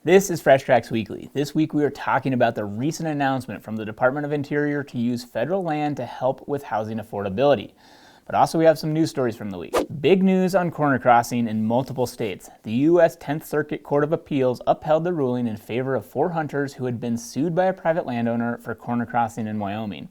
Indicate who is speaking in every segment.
Speaker 1: This is Fresh Tracks Weekly. This week we are talking about the recent announcement from the Department of Interior to use federal land to help with housing affordability. But also we have some news stories from the week. Big news on corner crossing in multiple states. The U.S. 10th Circuit Court of Appeals upheld the ruling in favor of 4 hunters who had been sued by a private landowner for corner crossing in Wyoming.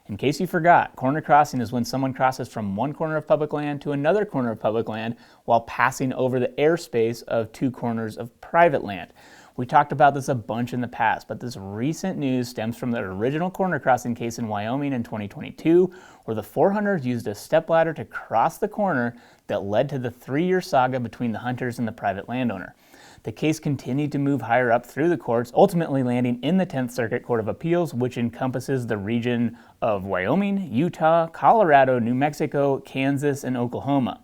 Speaker 1: In case you forgot, corner crossing is when someone crosses from one corner of public land to another corner of public land while passing over the airspace of 2 corners of private land. We talked about this a bunch in the past, but this recent news stems from the original corner crossing case in Wyoming in 2022, where the 4 hunters used a stepladder to cross the corner that led to the 3-year saga between the hunters and the private landowner. The case continued to move higher up through the courts, ultimately landing in the 10th Circuit Court of Appeals, which encompasses the region of Wyoming, Utah, Colorado, New Mexico, Kansas, and Oklahoma.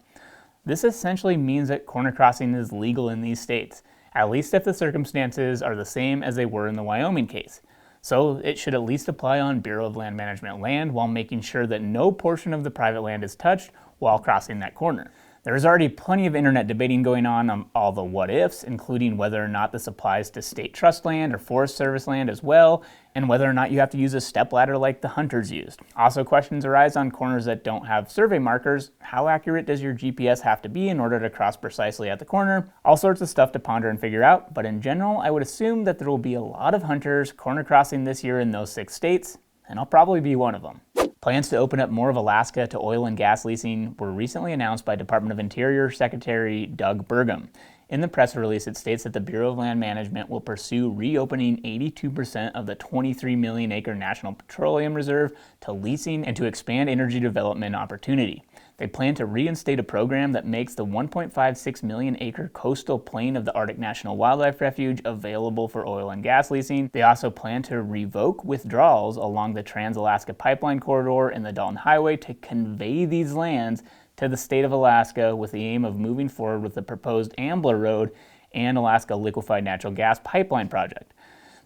Speaker 1: This essentially means that corner crossing is legal in these states, at least if the circumstances are the same as they were in the Wyoming case. So it should at least apply on Bureau of Land Management land while making sure that no portion of the private land is touched while crossing that corner. There's already plenty of internet debating going on all the what-ifs, including whether or not this applies to state trust land or Forest Service land as well, and whether or not you have to use a stepladder like the hunters used. Also, questions arise on corners that don't have survey markers. How accurate does your GPS have to be in order to cross precisely at the corner? All sorts of stuff to ponder and figure out, but in general, I would assume that there will be a lot of hunters corner crossing this year in those 6 states, and I'll probably be one of them. Plans to open up more of Alaska to oil and gas leasing were recently announced by Department of Interior Secretary Doug Burgum. In the press release, it states that the Bureau of Land Management will pursue reopening 82% of the 23 million acre National Petroleum Reserve to leasing and to expand energy development opportunity. They plan to reinstate a program that makes the 1.56 million acre coastal plain of the Arctic National Wildlife Refuge available for oil and gas leasing. They also plan to revoke withdrawals along the Trans-Alaska Pipeline Corridor and the Dalton Highway to convey these lands to the state of Alaska with the aim of moving forward with the proposed Ambler Road and Alaska Liquefied Natural Gas Pipeline project.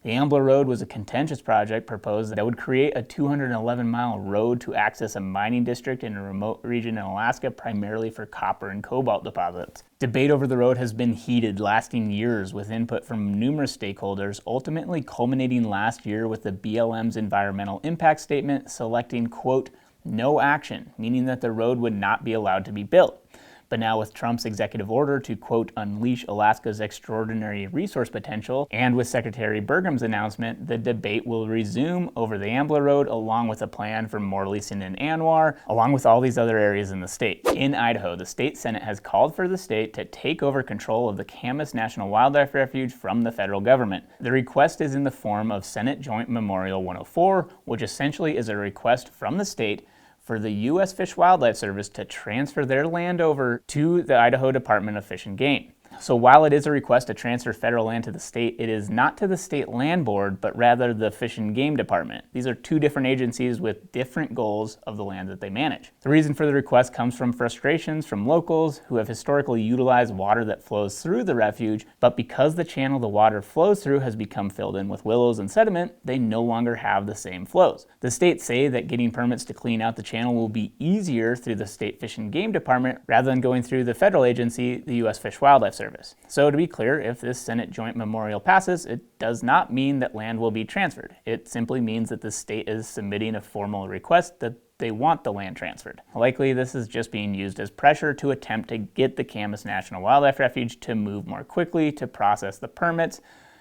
Speaker 1: The Ambler Road was a contentious project proposed that would create a 211-mile road to access a mining district in a remote region in Alaska, primarily for copper and cobalt deposits. Debate over the road has been heated, lasting years, with input from numerous stakeholders, ultimately culminating last year with the BLM's environmental impact statement selecting, quote, no action, meaning that the road would not be allowed to be built. But now with Trump's executive order to, quote, unleash Alaska's extraordinary resource potential, and with Secretary Burgum's announcement, the debate will resume over the Ambler Road, along with a plan for more leasing in Anwar, along with all these other areas in the state. In Idaho, the state Senate has called for the state to take over control of the Camas National Wildlife Refuge from the federal government. The request is in the form of Senate Joint Memorial 104, which essentially is a request from the state for the U.S. Fish Wildlife Service to transfer their land over to the Idaho Department of Fish and Game. So while it is a request to transfer federal land to the state, it is not to the state land board, but rather the Fish and Game Department. These are 2 different agencies with different goals of the land that they manage. The reason for the request comes from frustrations from locals who have historically utilized water that flows through the refuge, but because the channel the water flows through has become filled in with willows and sediment, they no longer have the same flows. The states say that getting permits to clean out the channel will be easier through the State Fish and Game Department rather than going through the federal agency, the U.S. Fish Wildlife Service. So to be clear, if this Senate Joint Memorial passes, it does not mean that land will be transferred. It simply means that the state is submitting a formal request that they want the land transferred. Likely this is just being used as pressure to attempt to get the Camas National Wildlife Refuge to move more quickly to process the permits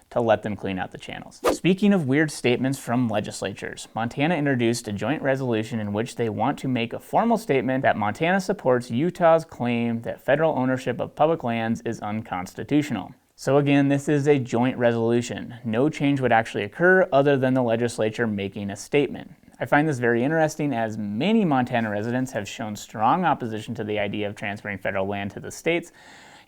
Speaker 1: to let them clean out the channels. Speaking of weird statements from legislatures, Montana introduced a joint resolution in which they want to make a formal statement that Montana supports Utah's claim that federal ownership of public lands is unconstitutional. So again, this is a joint resolution. No change would actually occur other than the legislature making a statement. I find this very interesting as many Montana residents have shown strong opposition to the idea of transferring federal land to the states.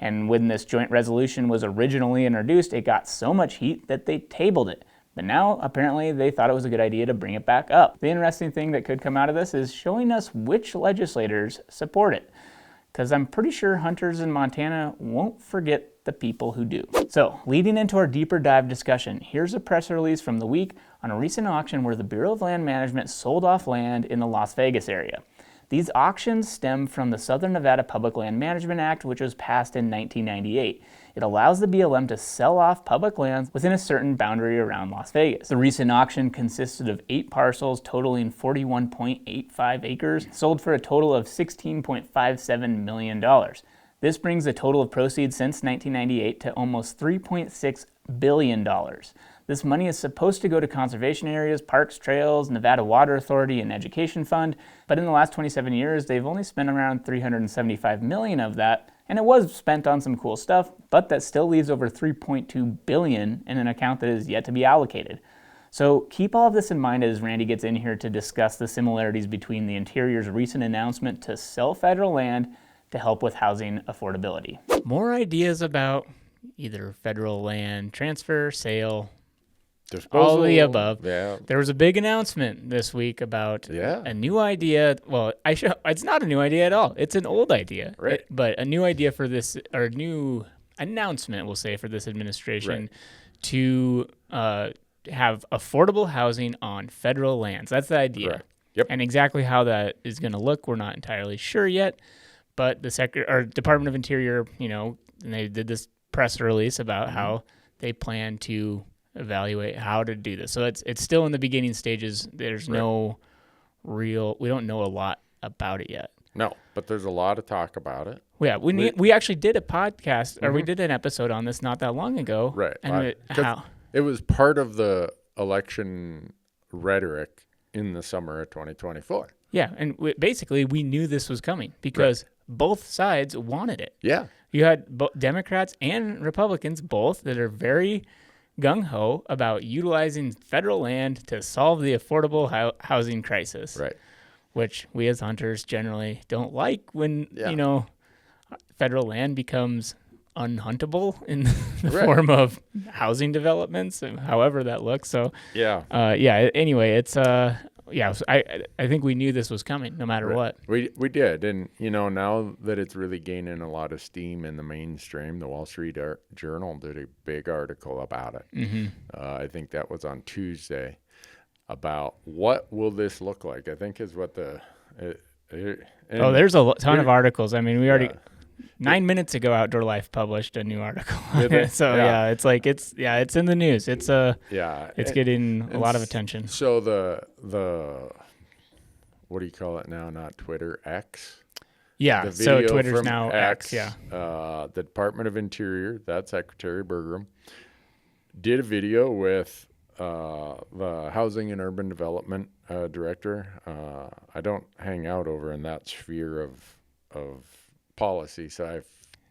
Speaker 1: And when this joint resolution was originally introduced, it got so much heat that they tabled it. But now, apparently, they thought it was a good idea to bring it back up. The interesting thing that could come out of this is showing us which legislators support it. Because I'm pretty sure hunters in Montana won't forget the people who do. So, leading into our deeper dive discussion, here's a press release from the week on a recent auction where the Bureau of Land Management sold off land in the Las Vegas area. These auctions stem from the Southern Nevada Public Land Management Act, which was passed in 1998. It allows the BLM to sell off public lands within a certain boundary around Las Vegas. The recent auction consisted of 8 parcels totaling 41.85 acres, sold for a total of $16.57 million. This brings the total of proceeds since 1998 to almost $3.6 billion. This money is supposed to go to conservation areas, parks, trails, Nevada Water Authority, and Education Fund, but in the last 27 years, they've only spent around $375 million of that, and it was spent on some cool stuff, but that still leaves over $3.2 billion in an account that is yet to be allocated. So keep all of this in mind as Randy gets in here to discuss the similarities between the Interior's recent announcement to sell federal land to help with housing affordability. More ideas about either federal land transfer, sale,
Speaker 2: disposal,
Speaker 1: all of the above.
Speaker 2: Yeah.
Speaker 1: There was a big announcement this week about a new idea. Well, it's not a new idea at all. It's an old idea.
Speaker 2: Right.
Speaker 1: But a new idea for this, or a new announcement, we'll say, for this administration to have affordable housing on federal lands. That's the idea.
Speaker 2: Correct. Yep.
Speaker 1: And exactly how that is going to look, we're not entirely sure yet. But the Department of Interior, and they did this press release about how they plan to evaluate how to do this. So it's still in the beginning stages. There's we don't know a lot about it yet.
Speaker 2: No, but there's a lot of talk about it.
Speaker 1: Yeah, we actually did a podcast, or we did an episode on this not that long ago.
Speaker 2: Right.
Speaker 1: And
Speaker 2: it was part of the election rhetoric in the summer of 2024.
Speaker 1: Yeah, and basically we knew this was coming because both sides wanted it.
Speaker 2: Yeah.
Speaker 1: You had Democrats and Republicans both that are very gung-ho about utilizing federal land to solve the affordable housing crisis.
Speaker 2: Right.
Speaker 1: Which we as hunters generally don't like when, federal land becomes unhuntable in the form of housing developments, however that looks. So, anyway, it's, so I think we knew this was coming no matter what.
Speaker 2: We did. And, now that it's really gaining a lot of steam in the mainstream, the Wall Street Journal did a big article about it. Mm-hmm. I think that was on Tuesday, about what will this look like, I think is what
Speaker 1: there's a ton of articles. I mean, we already... 9 minutes ago, Outdoor Life published a new article. So it's in the news. It's getting a lot of attention.
Speaker 2: So the what do you call it now? Not Twitter, X.
Speaker 1: Yeah. So Twitter's now X. Yeah.
Speaker 2: The Department of Interior, that Secretary Burgum, did a video with the Housing and Urban Development Director. I don't hang out over in that sphere of policy, so I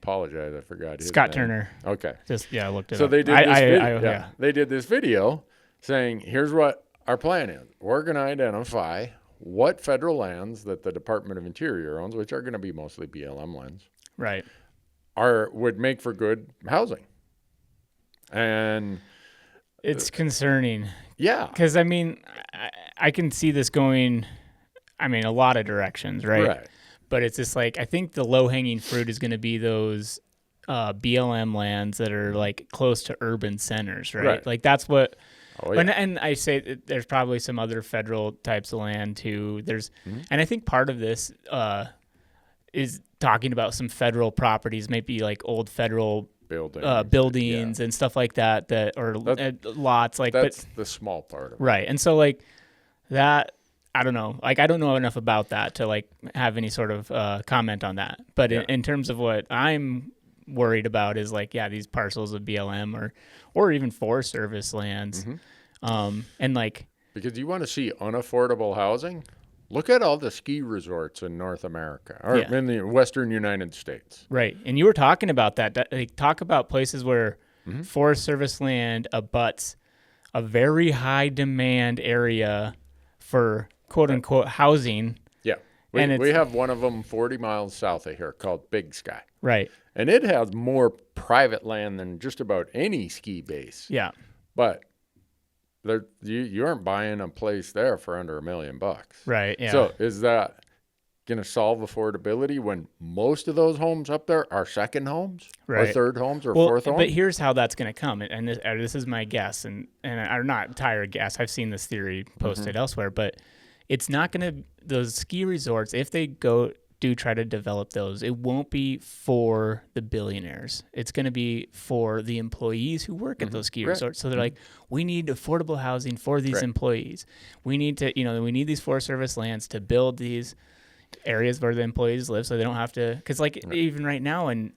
Speaker 2: apologize. I forgot his
Speaker 1: Scott
Speaker 2: name.
Speaker 1: Turner.
Speaker 2: Okay.
Speaker 1: I looked it up.
Speaker 2: So they did they did this video saying, here's what our plan is. We're going to identify what federal lands that the Department of Interior owns, which are going to be mostly BLM lands,
Speaker 1: right,
Speaker 2: would make for good housing. And
Speaker 1: it's concerning.
Speaker 2: Yeah.
Speaker 1: Because, I mean, I can see this going, a lot of directions, right?
Speaker 2: Right.
Speaker 1: But it's just like, I think the low-hanging fruit is going to be those BLM lands that are like close to urban centers, right? Like that's what. Oh, yeah. And I say that there's probably some other federal types of land too. And I think part of this is talking about some federal properties, maybe like old federal buildings and stuff like that, or lots like.
Speaker 2: That's the small part of it,
Speaker 1: right? And so like that. I don't know. Like, I don't know enough about that to like have any sort of comment on that. But in terms of what I'm worried about is like, these parcels of BLM or even Forest Service lands, and like
Speaker 2: because you want to see unaffordable housing. Look at all the ski resorts in North America or in the Western United States.
Speaker 1: Right, and you were talking about that. Like, talk about places where Forest Service land abuts a very high demand area for quote-unquote housing.
Speaker 2: Yeah. We have one of them 40 miles south of here called Big Sky.
Speaker 1: Right.
Speaker 2: And it has more private land than just about any ski base.
Speaker 1: Yeah.
Speaker 2: But you aren't buying a place there for under $1 million.
Speaker 1: Right, yeah.
Speaker 2: So is that going to solve affordability when most of those homes up there are second homes or third homes or fourth homes?
Speaker 1: But here's how that's going to come. And this is my guess, and I'm not entire guess. I've seen this theory posted elsewhere, but it's not going to, those ski resorts, if they go do try to develop those, it won't be for the billionaires. It's going to be for the employees who work at those ski resorts. So they're like, we need affordable housing for these employees. We need to, we need these Forest Service lands to build these areas where the employees live, so they don't have to. Because even right now in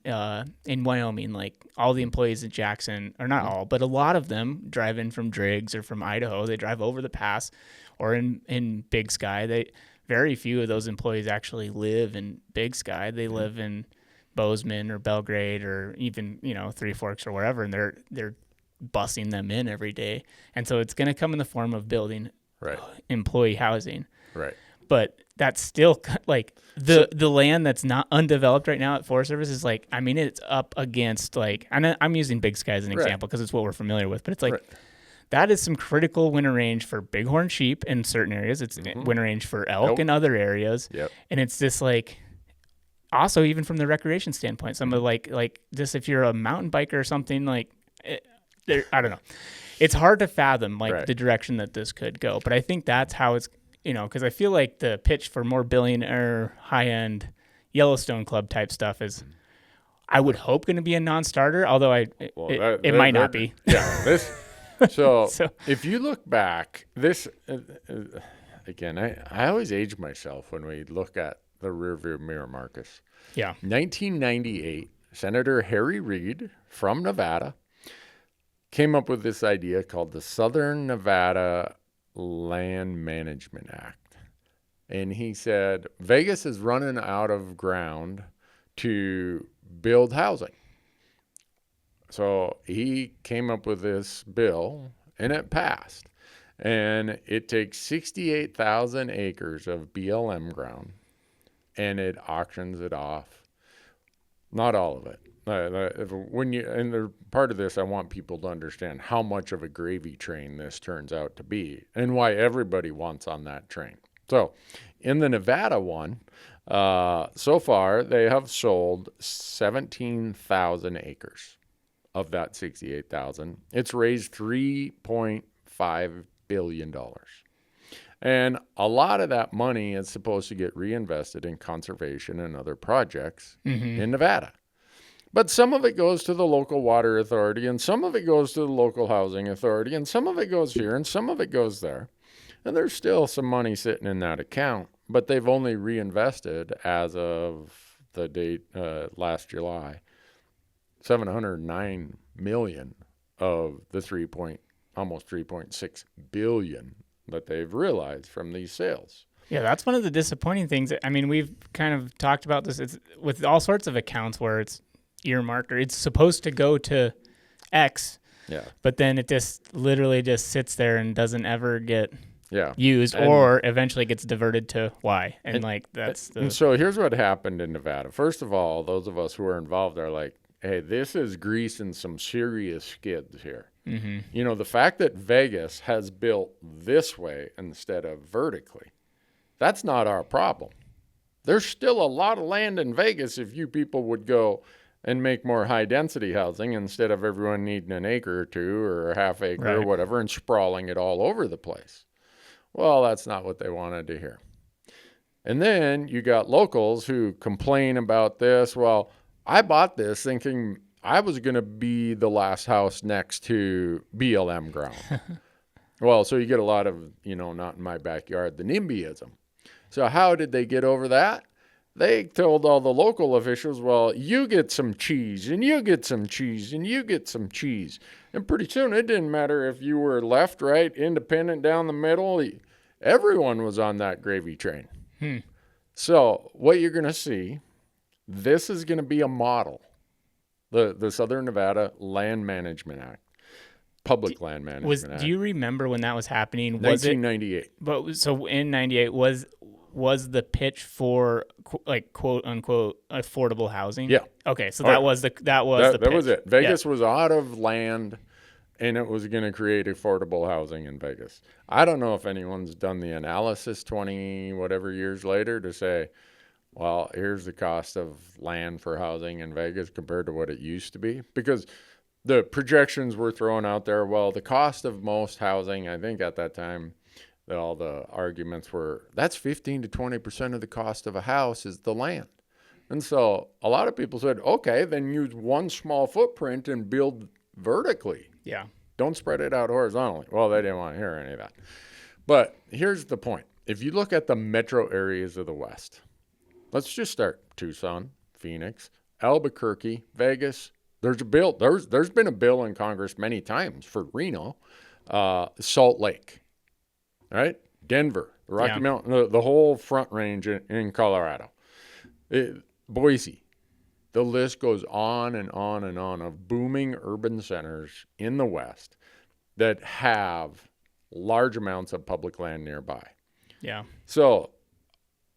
Speaker 1: Wyoming, like all the employees at Jackson, or not all, but a lot of them drive in from Driggs or from Idaho. They drive over the pass, or in Big Sky. Very few of those employees actually live in Big Sky. They live in Bozeman or Belgrade or even Three Forks or wherever, and they're busing them in every day. And so it's going to come in the form of building employee housing.
Speaker 2: Right.
Speaker 1: But that's still like the land that's not undeveloped right now at Forest Service is like, I mean, it's up against like, I'm using Big Sky as an example because it's what we're familiar with, but it's like, that is some critical winter range for bighorn sheep in certain areas. It's winter range for elk in other areas. Yep. And it's just like, also even from the recreation standpoint, some of like just if you're a mountain biker or something, like, I don't know. It's hard to fathom like the direction that this could go. But I think that's how it's, because I feel like the pitch for more billionaire, high-end Yellowstone Club type stuff is, I would hope, going to be a non-starter, although it might not be.
Speaker 2: Yeah, So if you look back, again, I always age myself when we look at the rearview mirror, Marcus.
Speaker 1: Yeah.
Speaker 2: 1998, Senator Harry Reid from Nevada came up with this idea called the Southern Nevada Land Management Act. And he said, Vegas is running out of ground to build housing. So he came up with this bill, and it passed. And it takes 68,000 acres of BLM ground, and it auctions it off. Not all of it. Part of this, I want people to understand how much of a gravy train this turns out to be and why everybody wants on that train. So in the Nevada one, so far they have sold 17,000 acres of that 68,000. It's raised $3.5 billion. And a lot of that money is supposed to get reinvested in conservation and other projects in Nevada. But some of it goes to the local water authority, and some of it goes to the local housing authority, and some of it goes here, and some of it goes there. And there's still some money sitting in that account, but they've only reinvested as of the date last July, $709 million of the almost $3.6 billion that they've realized from these sales.
Speaker 1: Yeah, that's one of the disappointing things. I mean, we've kind of talked about this. It's with all sorts of accounts where it's earmarked or it's supposed to go to X, but then it just literally just sits there and doesn't ever get used, or eventually gets diverted to Y. And
Speaker 2: so here's what happened in Nevada. First of all, those of us who are involved are like, hey, this is greasing some serious skids here. Mm-hmm. The fact that Vegas has built this way instead of vertically, that's not our problem. There's still a lot of land in Vegas if you people would go and make more high-density housing instead of everyone needing an acre or two or a half acre or whatever and sprawling it all over the place. Well, that's not what they wanted to hear. And then you got locals who complain about this. Well, I bought this thinking I was going to be the last house next to BLM ground. Well, so you get a lot of, not in my backyard, the NIMBYism. So how did they get over that? They told all the local officials, well, you get some cheese, and you get some cheese, and you get some cheese. And pretty soon it didn't matter if you were left, right, independent, down the middle. Everyone was on that gravy train. So what you're going to see, this is going to be a model. The Southern Nevada Land Management Act, Public Land Management Act.
Speaker 1: Do you remember when that was happening?
Speaker 2: 1998.
Speaker 1: So in 98, was the pitch for like quote unquote affordable housing?
Speaker 2: Yeah.
Speaker 1: Okay, so that was the pitch. That
Speaker 2: was it. Vegas was out of land, and it was going to create affordable housing in Vegas. I don't know if anyone's done the analysis 20 whatever years later to say, well, here's the cost of land for housing in Vegas compared to what it used to be, because the projections were thrown out there. Well, the cost of most housing, I think at that time, all the arguments were that's 15 to 20% of the cost of a house is the land. And so a lot of people said, okay, then use one small footprint and build vertically.
Speaker 1: Yeah.
Speaker 2: Don't spread it out horizontally. Well, they didn't want to hear any of that. But here's the point. If you look at the metro areas of the West, let's just start Tucson, Phoenix, Albuquerque, Vegas. There's a bill. There's been a bill in Congress many times for Reno, Salt Lake, right? Denver, the Rocky Mountain, the whole Front Range in Colorado, Boise. The list goes on and on and on of booming urban centers in the West that have large amounts of public land nearby.
Speaker 1: Yeah.
Speaker 2: So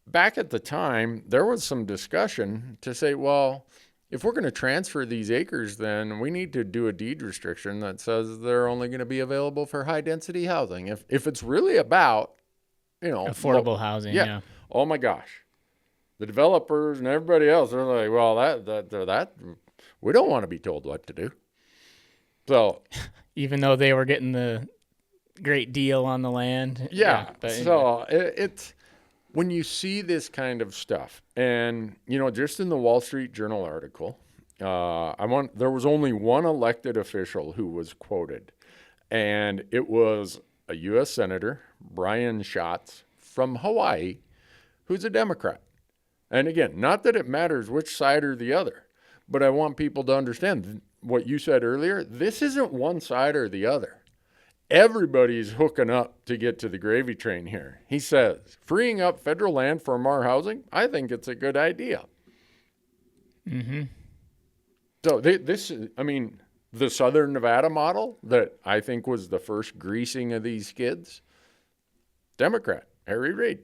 Speaker 2: back at the time, there was some discussion to say, well, if we're going to transfer these acres, then we need to do a deed restriction that says they're only going to be available for high density housing. If it's really about,
Speaker 1: affordable housing. Yeah.
Speaker 2: Oh my gosh. The developers and everybody else are like, well, that we don't want to be told what to do. So
Speaker 1: even though they were getting the great deal on the land.
Speaker 2: Yeah.
Speaker 1: But
Speaker 2: so it's when you see this kind of stuff, and just in the Wall Street Journal article, there was only one elected official who was quoted, and it was a U.S. Senator, Brian Schatz from Hawaii, who's a Democrat. And again, not that it matters which side or the other, but I want people to understand what you said earlier. This isn't one side or the other. Everybody's hooking up to get to the gravy train here. He says, freeing up federal land for more housing, I think it's a good idea.
Speaker 1: Mm-hmm.
Speaker 2: So the Southern Nevada model that I think was the first greasing of these skids, Democrat, Harry Reid.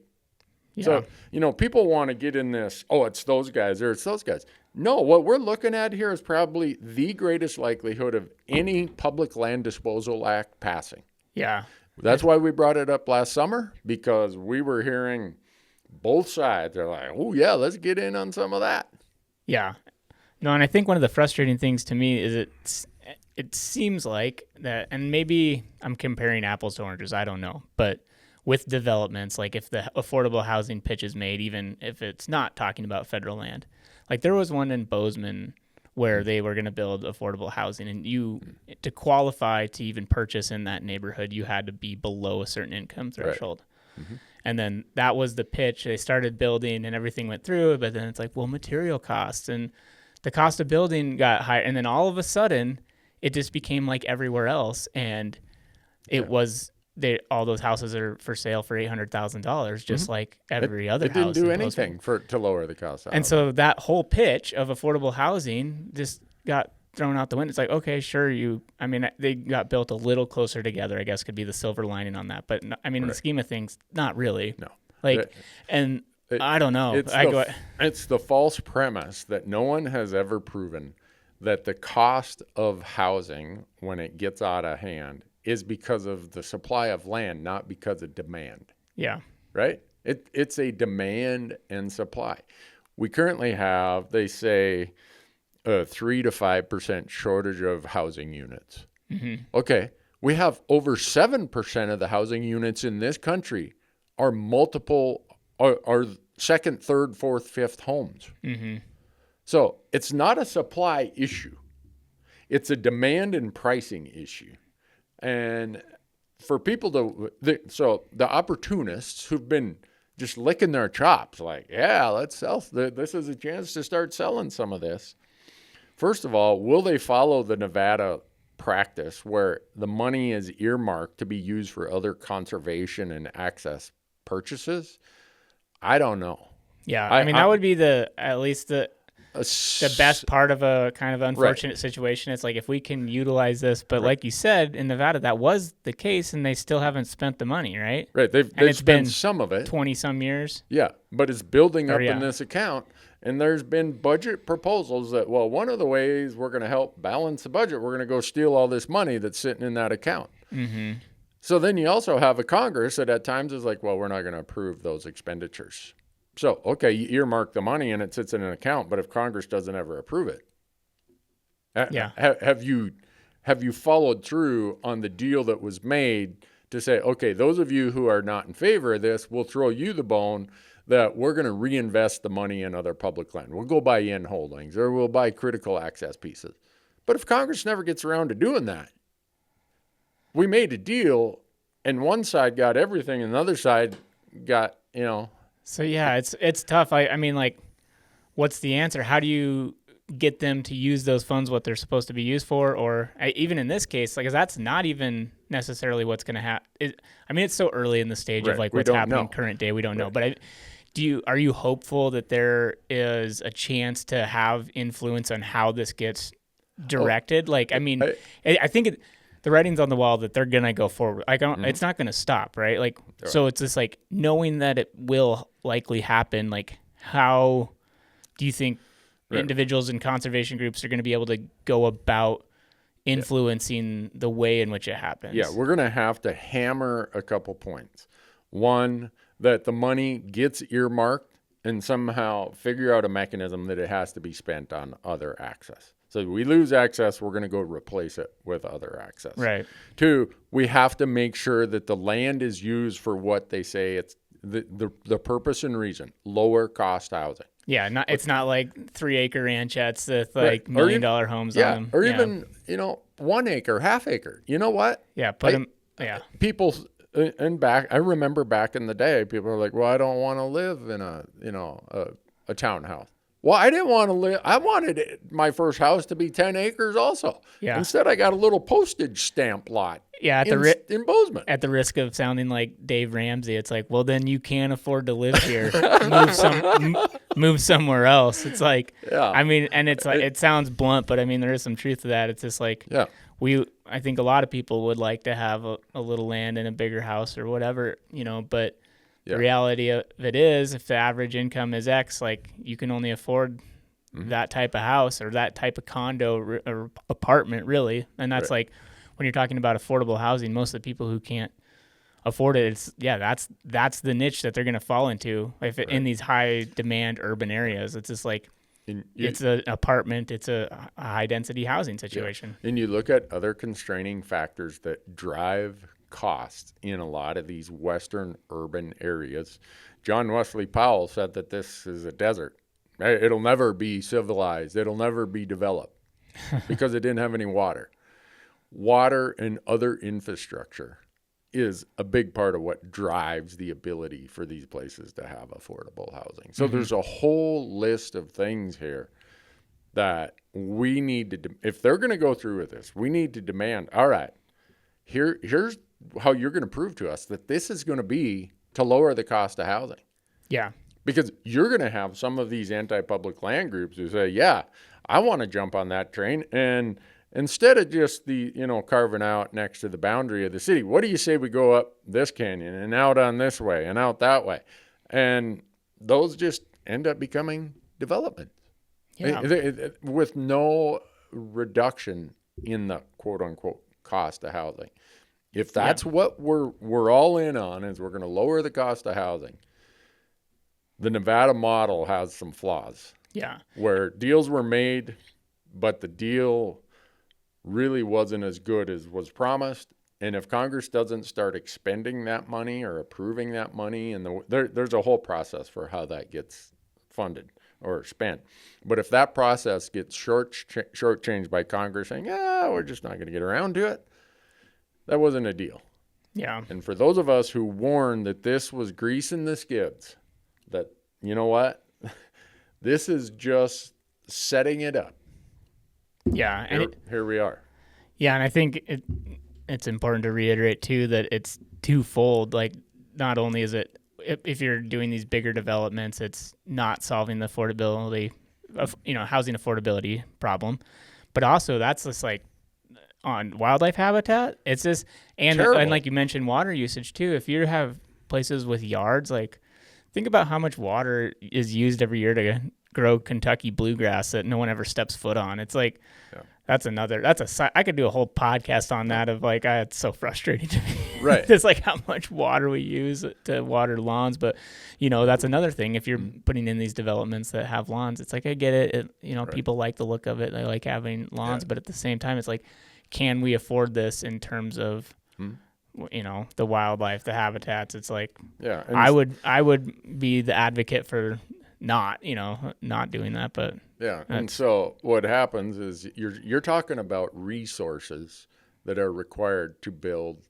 Speaker 1: Yeah.
Speaker 2: So, people want to get in this, it's those guys or it's those guys. No, what we're looking at here is probably the greatest likelihood of any public land disposal act passing.
Speaker 1: Yeah.
Speaker 2: That's why we brought it up last summer, because we were hearing both sides. They're like, oh, yeah, let's get in on some of that.
Speaker 1: Yeah. No, and I think one of the frustrating things to me is it seems like that, and maybe I'm comparing apples to oranges, I don't know, but with developments, like if the affordable housing pitch is made, even if it's not talking about federal land. Like there was one in Bozeman where they were going to build affordable housing, and to qualify to even purchase in that neighborhood, you had to be below a certain income threshold. Right. Mm-hmm. And then that was the pitch. They started building and everything went through, but then it's like, well, material costs and the cost of building got higher. And then all of a sudden it just became like everywhere else. And it was, all those houses are for sale for $800,000, just like every other house.
Speaker 2: It didn't do anything to lower the cost.
Speaker 1: And so that whole pitch of affordable housing just got thrown out the window. It's like, okay, sure, they got built a little closer together, I guess could be the silver lining on that. But in the scheme of things, not really.
Speaker 2: No.
Speaker 1: I don't know.
Speaker 2: It's the false premise that no one has ever proven that the cost of housing when it gets out of hand is because of the supply of land, not because of demand.
Speaker 1: Yeah.
Speaker 2: Right? It's a demand and supply. We currently have, they say, a 3 to 5% shortage of housing units. Mm-hmm. Okay. We have over 7% of the housing units in this country are are second, third, fourth, fifth homes. Mm-hmm. So it's not a supply issue. It's a demand and pricing issue. And for people so the opportunists who've been just licking their chops, like, yeah, let's sell. This is a chance to start selling some of this. First of all, will they follow the Nevada practice where the money is earmarked to be used for other conservation and access purchases? I don't know.
Speaker 1: Yeah, that would be at least the best part of a kind of unfortunate situation. It's like if we can utilize this, but like you said, in Nevada, that was the case, and they still haven't spent the money, right?
Speaker 2: Right. They've spent some of it.
Speaker 1: 20-some years.
Speaker 2: Yeah, but it's building up in this account, and there's been budget proposals that, well, one of the ways we're going to help balance the budget, we're going to go steal all this money that's sitting in that account. Mm-hmm. So then you also have a Congress that at times is like, well, we're not going to approve those expenditures. So, okay, you earmark the money and it sits in an account, but if Congress doesn't ever approve it, have you followed through on the deal that was made to say, okay, those of you who are not in favor of this, we'll throw you the bone that we're going to reinvest the money in other public land. We'll go buy in holdings or we'll buy critical access pieces. But if Congress never gets around to doing that, we made a deal and one side got everything and the other side got,
Speaker 1: So yeah, it's tough. I mean, like, what's the answer? How do you get them to use those funds what they're supposed to be used for? Or even in this case, like, 'cause that's not even necessarily what's going to happen. I mean, it's so early in the stage of like what's happening current day. We don't know. But are you hopeful that there is a chance to have influence on how this gets directed? I mean, I think the writing's on the wall that they're going to go forward. It's not going to stop, right? Like, so it's just like knowing that it will likely happen. Like, how do you think individuals and conservation groups are going to be able to go about influencing the way in which it happens?
Speaker 2: Yeah, we're going to have to hammer a couple points. One, that the money gets earmarked and somehow figure out a mechanism that it has to be spent on other access. So we lose access, we're going to go replace it with other access.
Speaker 1: Right.
Speaker 2: Two, we have to make sure that the land is used for what they say it's the purpose and reason, lower cost housing.
Speaker 1: Yeah, it's not like 3-acre ranchettes with like $1 million homes on them.
Speaker 2: Or even 1 acre, half acre. You know what?
Speaker 1: Yeah,
Speaker 2: People I remember back in the day, people were like, "Well, I don't want to live in a townhouse." Well, I didn't want to live. I wanted my first house to be 10 acres also. Yeah. Instead, I got a little postage stamp lot.
Speaker 1: Yeah,
Speaker 2: in Bozeman.
Speaker 1: At the risk of sounding like Dave Ramsey, it's like, well, then you can't afford to live here. Move somewhere else. It's like, I mean, and it's like, it sounds blunt, but I mean, there is some truth to that. It's just like, I think a lot of people would like to have a little land and a bigger house or whatever, but the reality of it is, if the average income is X, like, you can only afford that type of house or that type of condo or apartment, really. And that's like, when you're talking about affordable housing, most of the people who can't afford it, that's the niche that they're going to fall into. In these high demand urban areas, it's just like, it's an apartment, it's a high density housing situation.
Speaker 2: And you look at other constraining factors that drive costs in a lot of these western urban areas. John Wesley Powell said that this is a desert. It'll never be civilized. It'll never be developed because it didn't have any water. Water and other infrastructure is a big part of what drives the ability for these places to have affordable housing. So there's a whole list of things here that we need to, if they're going to go through with this, we need to demand, all right, here's how you're going to prove to us that this is going to be to lower the cost of housing.
Speaker 1: Yeah.
Speaker 2: Because you're going to have some of these anti-public land groups who say, yeah, I want to jump on that train. And instead of just carving out next to the boundary of the city, what do you say we go up this canyon and out on this way and out that way? And those just end up becoming developments with no reduction in the quote unquote cost of housing. If that's what we're all in on, is we're going to lower the cost of housing, the Nevada model has some flaws.
Speaker 1: Yeah.
Speaker 2: Where deals were made, but the deal really wasn't as good as was promised. And if Congress doesn't start expending that money or approving that money, and there's a whole process for how that gets funded or spent. But if that process gets shortchanged by Congress saying, we're just not going to get around to it, that wasn't a deal.
Speaker 1: Yeah.
Speaker 2: And for those of us who warned that this was greasing the skids, that, you know what, this is just setting it up.
Speaker 1: Yeah. And
Speaker 2: here we are.
Speaker 1: Yeah. And I think it's important to reiterate too, that it's twofold. Like, not only is it, if you're doing these bigger developments, it's not solving the affordability of, housing affordability problem, but also that's just like, on wildlife habitat, it's just, and like you mentioned, water usage too. If you have places with yards, like, think about how much water is used every year to grow Kentucky bluegrass that no one ever steps foot on. It's like, I could do a whole podcast on that of like, it's so frustrating to me.
Speaker 2: Right.
Speaker 1: It's like how much water we use to water lawns. But, that's another thing. If you're putting in these developments that have lawns, it's like, I get it. People like the look of it. They like having lawns, but at the same time, it's like, can we afford this in terms of the wildlife, the habitats. It's like,
Speaker 2: Yeah.
Speaker 1: I would be the advocate for not doing that, but
Speaker 2: Yeah. And so what happens is you're talking about resources that are required to build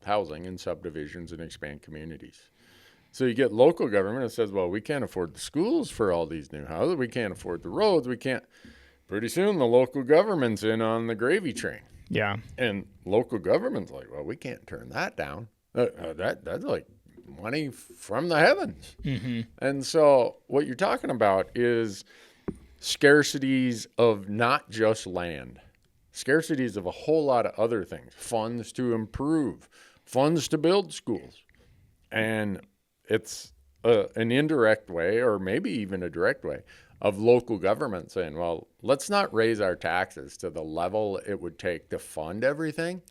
Speaker 2: housing in subdivisions and expand communities. So you get local government that says, well, we can't afford the schools for all these new houses. We can't afford the roads. We can't. Pretty soon the local government's in on the gravy train.
Speaker 1: yeah,
Speaker 2: And local government's like, well, we can't turn that down. That's like money from the heavens.
Speaker 1: mm-hmm.
Speaker 2: And so what you're talking about is scarcities of not just land, scarcities of a whole lot of other things, funds to improve, funds to build schools. And it's an indirect way, or maybe even a direct way, of local government saying, well, let's not raise our taxes to the level it would take to fund everything.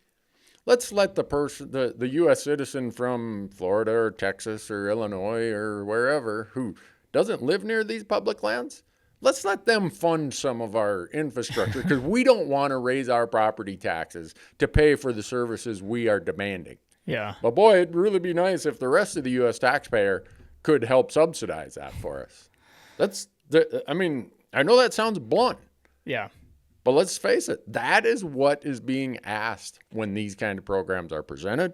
Speaker 2: Let's let the U.S. citizen from Florida or Texas or Illinois or wherever who doesn't live near these public lands, let's let them fund some of our infrastructure because we don't want to raise our property taxes to pay for the services we are demanding.
Speaker 1: Yeah.
Speaker 2: But boy, it'd really be nice if the rest of the U.S. taxpayer could help subsidize that for us. I know that sounds blunt.
Speaker 1: Yeah.
Speaker 2: But let's face it, that is what is being asked when these kind of programs are presented,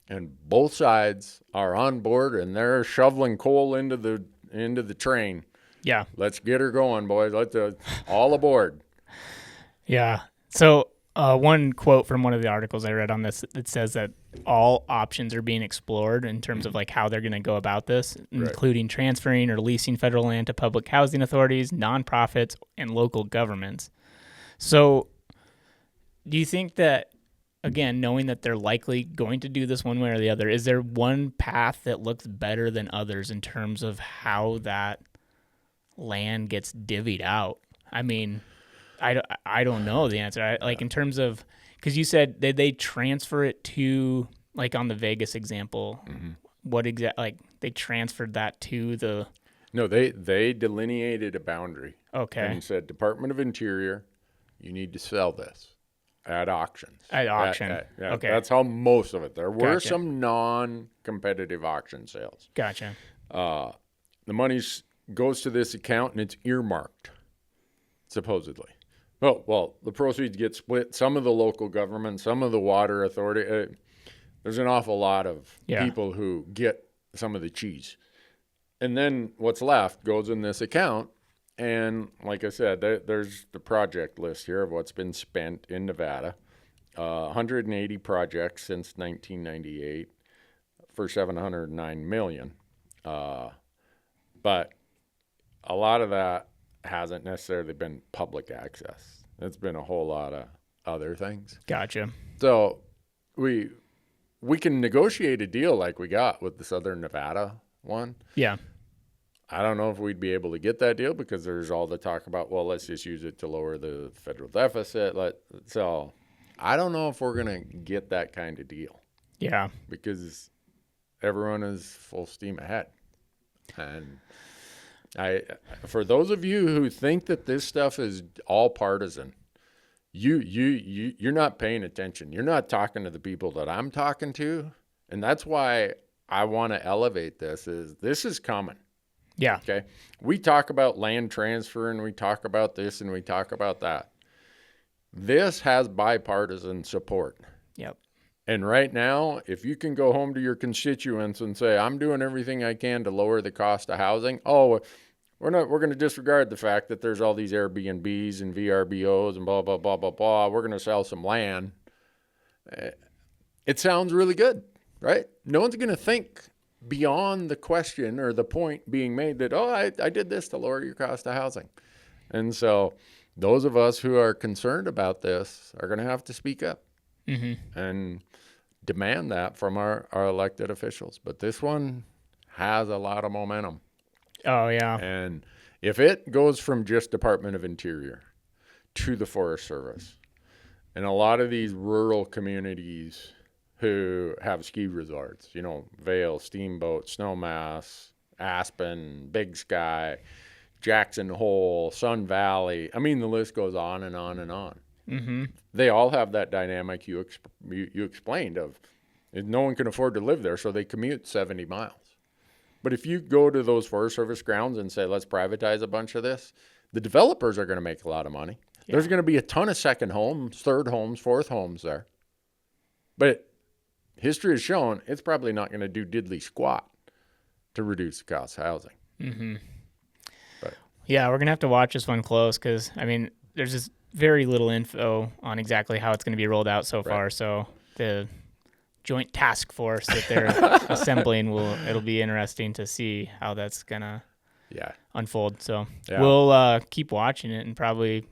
Speaker 2: and both sides are on board and they're shoveling coal into the train.
Speaker 1: Yeah.
Speaker 2: Let's get her going, boys. Let's all aboard.
Speaker 1: Yeah. So one quote from one of the articles I read on this, it says that all options are being explored in terms of like how they're going to go about this, including transferring or leasing federal land to public housing authorities, nonprofits, and local governments. So do you think that, again, knowing that they're likely going to do this one way or the other, is there one path that looks better than others in terms of how that land gets divvied out? I mean, I don't know the answer. In terms of, because you said they transfer it to, like on the Vegas example, what they transferred that to the...
Speaker 2: No, they delineated a boundary.
Speaker 1: Okay.
Speaker 2: And said, Department of Interior, you need to sell this at auctions.
Speaker 1: At auction.
Speaker 2: Okay. That's how most of it. There were
Speaker 1: Gotcha.
Speaker 2: some non-competitive auction sales.
Speaker 1: Gotcha.
Speaker 2: The money goes to this account and it's earmarked, supposedly. Well, the proceeds get split. Some of the local government, some of the water authority. There's an awful lot of people who get some of the cheese. And then what's left goes in this account. And like I said, there's the project list here of what's been spent in Nevada. 180 projects since 1998 for $709 million. But a lot of that hasn't necessarily been public access. It's been a whole lot of other things.
Speaker 1: Gotcha.
Speaker 2: So we can negotiate a deal like we got with the Southern Nevada one.
Speaker 1: Yeah.
Speaker 2: I don't know if we'd be able to get that deal because there's all the talk about, well, let's just use it to lower the federal deficit. So I don't know if we're going to get that kind of deal.
Speaker 1: Yeah.
Speaker 2: Because everyone is full steam ahead. And for those of you who think that this stuff is all partisan, you're not paying attention. You're not talking to the people that I'm talking to. And that's why I want to elevate this is coming.
Speaker 1: Yeah.
Speaker 2: Okay. We talk about land transfer and we talk about this and we talk about that. This has bipartisan support.
Speaker 1: Yep.
Speaker 2: And right now, if you can go home to your constituents and say, I'm doing everything I can to lower the cost of housing. Oh, we're going to disregard the fact that there's all these Airbnbs and VRBOs and blah, blah, blah, blah, blah. We're going to sell some land. It sounds really good, right? No one's going to think beyond the question or the point being made that, I did this to lower your cost of housing. And so those of us who are concerned about this are going to have to speak up and demand that from our elected officials. But this one has a lot of momentum.
Speaker 1: Oh, yeah.
Speaker 2: And if it goes from just Department of Interior to the Forest Service, and a lot of these rural communities who have ski resorts, Vail, Steamboat, Snowmass, Aspen, Big Sky, Jackson Hole, Sun Valley. I mean, the list goes on and on and on. Mm-hmm. They all have that dynamic you explained of And no one can afford to live there, so they commute 70 miles. But if you go to those Forest Service grounds and say, let's privatize a bunch of this, the developers are going to make a lot of money. Yeah. There's going to be a ton of second homes, third homes, fourth homes there. But history has shown it's probably not going to do diddly squat to reduce the cost of housing.
Speaker 1: Mm-hmm.
Speaker 2: But
Speaker 1: yeah, we're going to have to watch this one close because, I mean, there's just very little info on exactly how it's going to be rolled out so far. So the joint task force that they're assembling, it'll be interesting to see how that's going to unfold. So we'll keep watching it and probably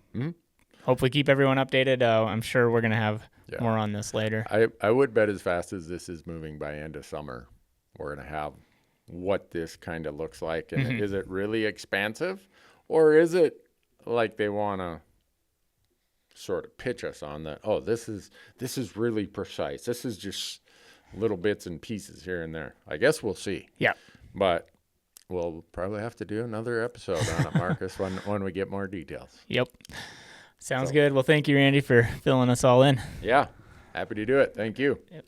Speaker 1: hopefully keep everyone updated. I'm sure we're going to have more on this later.
Speaker 2: I would bet as fast as this is moving by end of summer, we're going to have what this kind of looks like. And is it really expansive, or is it like they want to sort of pitch us on that? Oh, this is really precise. This is just little bits and pieces here and there. I guess we'll see.
Speaker 1: Yeah.
Speaker 2: But we'll probably have to do another episode on it, Marcus, when we get more details.
Speaker 1: Yep. Sounds good. Well, thank you, Randy, for filling us all in.
Speaker 2: Yeah. Happy to do it. Thank you.
Speaker 1: Yep.